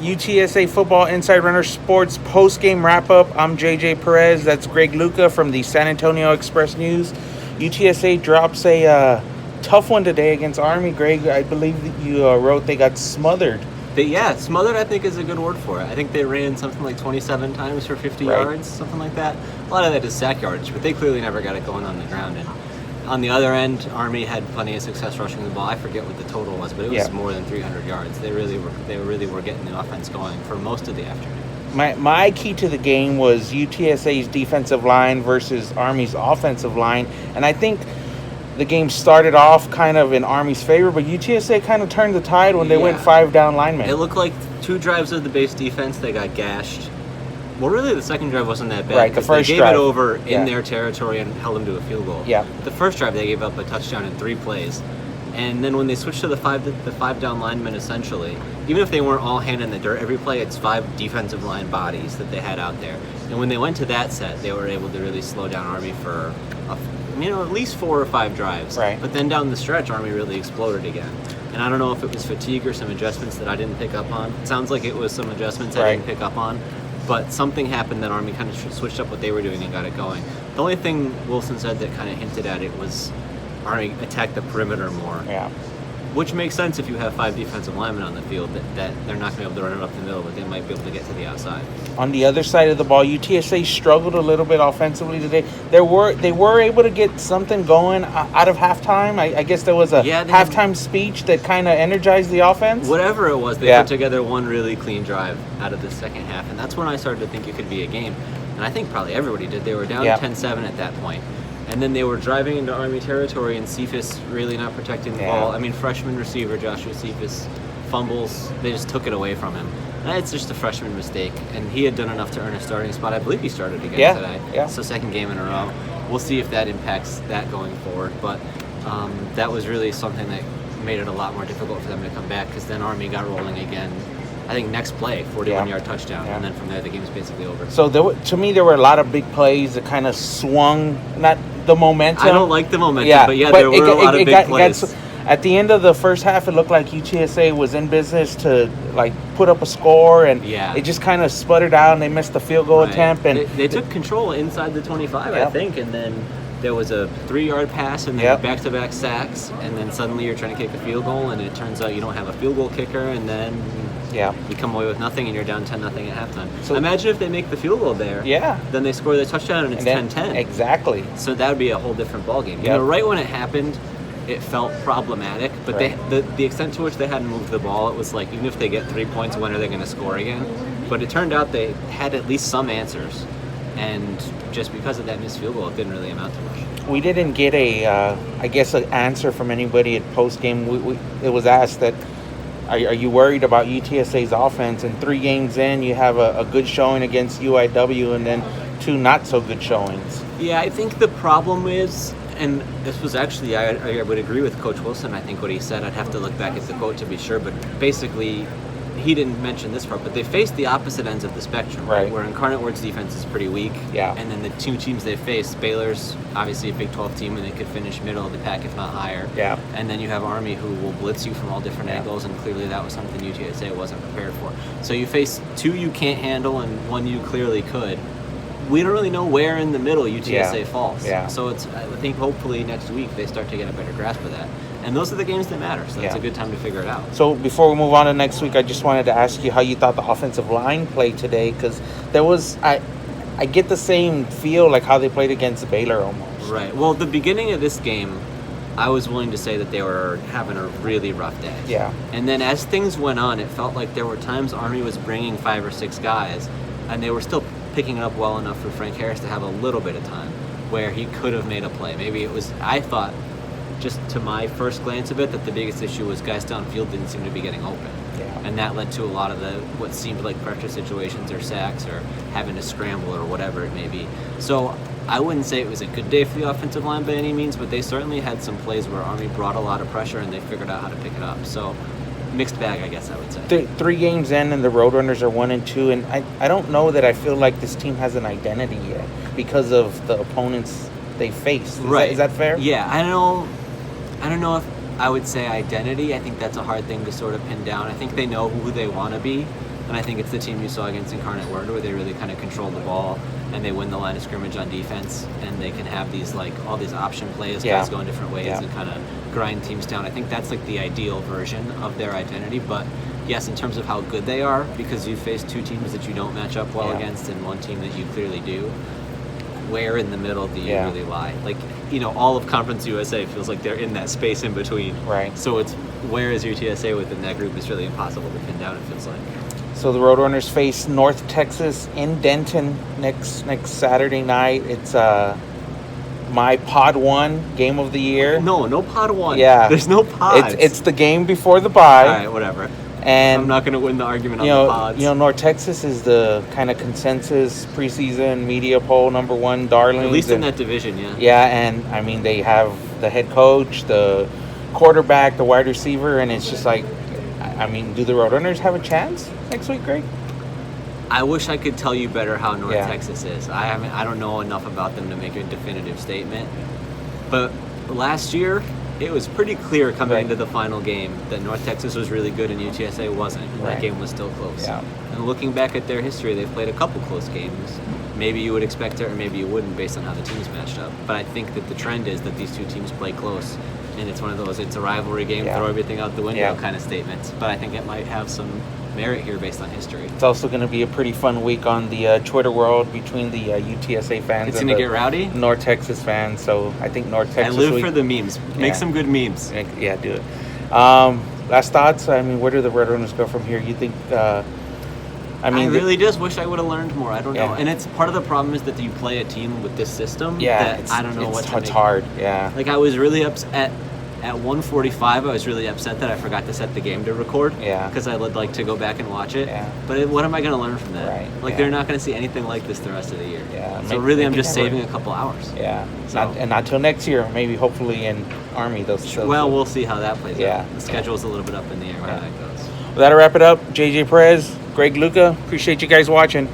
UTSA Football Inside Runner Sports post-game wrap-up. I'm JJ Perez. That's Greg Luca from the San Antonio Express News. UTSA drops a tough one today against Army. Greg, I believe that you wrote they got smothered. Smothered I think is a good word for it. I think they ran something like 27 times for 50 yards, something like that. A lot of that is sack yardage, but they clearly never got it going on the ground. And on the other end, Army had plenty of success rushing the ball. I forget what the total was, but it was more than 300 yards. They really were getting the offense going for most of the afternoon. My key to the game was UTSA's defensive line versus Army's offensive line, and I think the game started off kind of in Army's favor, but UTSA kind of turned the tide when they went 5 down linemen. It looked like 2 drives of the base defense, they got gashed. Well, really, the second drive wasn't that bad. Right, the first they drive. gave it over in their territory and held them to a field goal. Yeah. The first drive, they gave up a touchdown in 3 plays. And then when they switched to the 5 down linemen, essentially, even if they weren't all hand in the dirt every play, it's 5 defensive line bodies that they had out there. And when they went to that set, they were able to really slow down Army for at least 4 or 5 drives. Right. But then down the stretch, Army really exploded again. And I don't know if it was fatigue or some adjustments that I didn't pick up on. It sounds like it was some adjustments I didn't pick up on. But something happened that Army kind of switched up what they were doing and got it going. The only thing Wilson said that kind of hinted at it was Army attacked the perimeter more. Yeah. Which makes sense if you have 5 defensive linemen on the field, that they're not going to be able to run it up the middle, but they might be able to get to the outside. On the other side of the ball, UTSA struggled a little bit offensively today. They were able to get something going out of halftime. I guess there was a halftime speech that kind of energized the offense. Whatever it was, they put together one really clean drive out of the second half, and that's when I started to think it could be a game. And I think probably everybody did. They were down 10-7 at that point. And then they were driving into Army territory, and Cephas really not protecting the ball. I mean, freshman receiver Joshua Cephas fumbles. They just took it away from him. And it's just a freshman mistake, and he had done enough to earn a starting spot. I believe he started again today. Yeah. So second game in a row. We'll see if that impacts that going forward. But that was really something that made it a lot more difficult for them to come back, because then Army got rolling again. I think next play, 41-yard touchdown, and then from there the game's basically over. So to me, there were a lot of big plays that kind of swung, not the momentum. I don't like the momentum, but there were a lot of big plays. At the end of the first half, it looked like UTSA was in business to put up a score, and it just kind of sputtered out, and they missed the field goal attempt. And they took control inside the 25, I think, and then there was a 3-yard pass and then back-to-back sacks, and then suddenly you're trying to kick a field goal, and it turns out you don't have a field goal kicker, and then you come away with nothing, and you're down 10-0 at halftime. So imagine if they make the field goal there. Then they score the touchdown, and it's 10-10. Exactly. So that would be a whole different ballgame. You know, right when it happened, it felt problematic, but the extent to which they hadn't moved the ball, it was like, even if they get 3 points, when are they going to score again? But it turned out they had at least some answers, and just because of that missed field goal, it didn't really amount to much. We didn't get an answer from anybody at post-game. It was asked that, are you worried about UTSA's offense? And 3 games in, you have a good showing against UIW and then 2 not-so-good showings. Yeah, I think the problem is, and this was actually, I would agree with Coach Wilson, I think what he said. I'd have to look back at the quote to be sure, but basically, he didn't mention this part, but they faced the opposite ends of the spectrum, right? Where Incarnate Word's defense is pretty weak, and then the 2 teams they faced, Baylor's obviously a Big 12 team, and they could finish middle of the pack, if not higher. And then you have Army, who will blitz you from all different angles, and clearly that was something UTSA wasn't prepared for. So you face 2 you can't handle, and 1 you clearly could. We don't really know where in the middle UTSA falls. So I think hopefully next week they start to get a better grasp of that. And those are the games that matter, so it's a good time to figure it out. So before we move on to next week, I just wanted to ask you how you thought the offensive line played today, because there was, I get the same feel like how they played against Baylor almost. Right. Well, the beginning of this game, I was willing to say that they were having a really rough day. And then as things went on, it felt like there were times Army was bringing 5 or 6 guys, and they were still picking it up well enough for Frank Harris to have a little bit of time where he could have made a play. Maybe it was, I thought, just to my first glance of it, that the biggest issue was guys downfield didn't seem to be getting open. And that led to a lot of the what seemed like pressure situations or sacks or having to scramble or whatever it may be. So I wouldn't say it was a good day for the offensive line by any means, but they certainly had some plays where Army brought a lot of pressure and they figured out how to pick it up. So mixed bag, I guess I would say. 3 games in, and the Roadrunners are 1-2, and I don't know that I feel like this team has an identity yet because of the opponents they face. Is that fair? Yeah, I don't know if I would say identity. I think that's a hard thing to sort of pin down. I think they know who they want to be. And I think it's the team you saw against Incarnate Word where they really kind of control the ball and they win the line of scrimmage on defense, and they can have these all these option plays, guys going different ways and kind of grind teams down. I think that's like the ideal version of their identity. But yes, in terms of how good they are, because you face two teams that you don't match up well against and one team that you clearly do, where in the middle do you really lie? Like, all of Conference USA feels like they're in that space in between. Right. So it's where is UTSA within that group is really impossible to pin down, it feels like. So the Roadrunners face North Texas in Denton next Saturday night. It's my Pod 1 game of the year. No Pod 1. Yeah. There's no pods. It's the game before the bye. All right, whatever. And I'm not going to win the argument on the pods. North Texas is the kind of consensus preseason media poll #1 darling. At least in that division, yeah. Yeah, and I mean, they have the head coach, the quarterback, the wide receiver, and it's just like, I mean, do the Roadrunners have a chance next week, Greg? I wish I could tell you better how North Texas is. I don't know enough about them to make a definitive statement. But last year, it was pretty clear coming into the final game that North Texas was really good and UTSA wasn't. And that game was still close. Yeah. And looking back at their history, they've played a couple close games. Maybe you would expect it or maybe you wouldn't based on how the teams matched up. But I think that the trend is that these two teams play close. And it's one of those, it's a rivalry game, throw everything out the window kind of statements. But I think it might have some merit here based on history. It's also going to be a pretty fun week on the Twitter world between the UTSA fans and the get rowdy? North Texas fans. So I think North Texas. I live for the memes. Make some good memes. Yeah, do it. Last thoughts? I mean, where do the Roadrunners go from here? You think? I really just wish I would have learned more. I don't know. And it's part of the problem is that you play a team with this system. That I don't know what to make. It's hard. Yeah. Like I was really upset. At 1:45, I was really upset that I forgot to set the game to record. Yeah. Because I would like to go back and watch it. Yeah. But what am I going to learn from that? Right. Like they're not going to see anything like this the rest of the year. Yeah. So really, I'm just saving a couple hours. Yeah. So. Not till next year. Maybe, hopefully, in Army. Well, we'll see how that plays out. The schedule's a little bit up in the air how that goes. Well, that'll wrap it up. JJ Perez, Greg Luca. Appreciate you guys watching.